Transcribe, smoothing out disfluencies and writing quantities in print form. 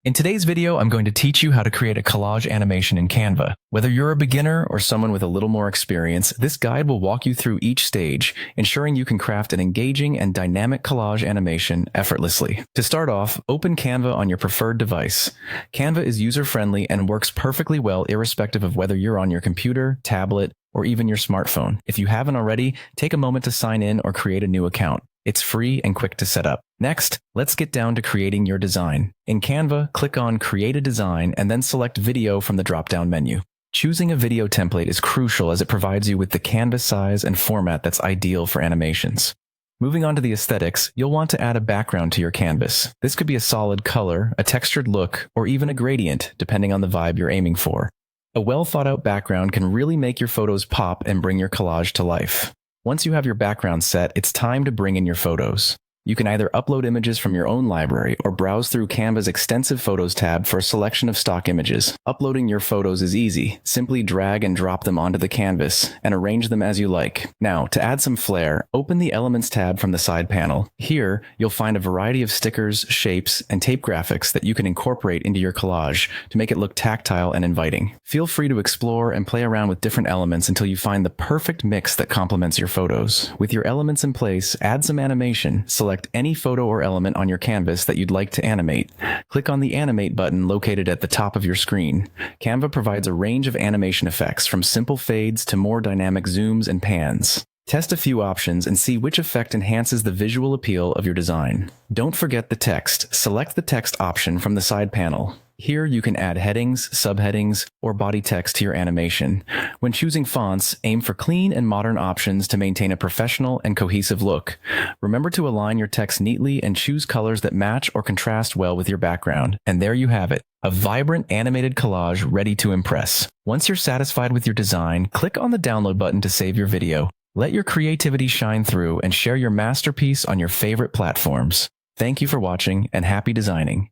In today's video, I'm going to teach you how to create a collage animation in Canva. Whether you're a beginner or someone with a little more experience, this guide will walk you through each stage, ensuring you can craft an engaging and dynamic collage animation effortlessly. To start off, open Canva on your preferred device. Canva is user-friendly and works perfectly well irrespective of whether you're on your computer, tablet, or even your smartphone. If you haven't already, take a moment to sign in or create a new account. It's free and quick to set up. Next, let's get down to creating your design. In Canva, click on Create a Design and then select Video from the drop-down menu. Choosing a video template is crucial as it provides you with the canvas size and format that's ideal for animations. Moving on to the aesthetics, you'll want to add a background to your canvas. This could be a solid color, a textured look, or even a gradient, depending on the vibe you're aiming for. A well-thought-out background can really make your photos pop and bring your collage to life. Once you have your background set, it's time to bring in your photos. You can either upload images from your own library or browse through Canva's extensive Photos tab for a selection of stock images. Uploading your photos is easy. Simply drag and drop them onto the canvas and arrange them as you like. Now, to add some flair, open the Elements tab from the side panel. Here, you'll find a variety of stickers, shapes, and tape graphics that you can incorporate into your collage to make it look tactile and inviting. Feel free to explore and play around with different elements until you find the perfect mix that complements your photos. With your elements in place, add some animation. Select any photo or element on your canvas that you'd like to animate. Click on the Animate button located at the top of your screen. Canva provides a range of animation effects, from simple fades to more dynamic zooms and pans. Test a few options and see which effect enhances the visual appeal of your design. Don't forget the text. Select the text option from the side panel. Here you can add headings, subheadings, or body text to your animation. When choosing fonts, aim for clean and modern options to maintain a professional and cohesive look. Remember to align your text neatly and choose colors that match or contrast well with your background. And there you have it, a vibrant animated collage ready to impress. Once you're satisfied with your design, click on the download button to save your video. Let your creativity shine through and share your masterpiece on your favorite platforms. Thank you for watching and happy designing.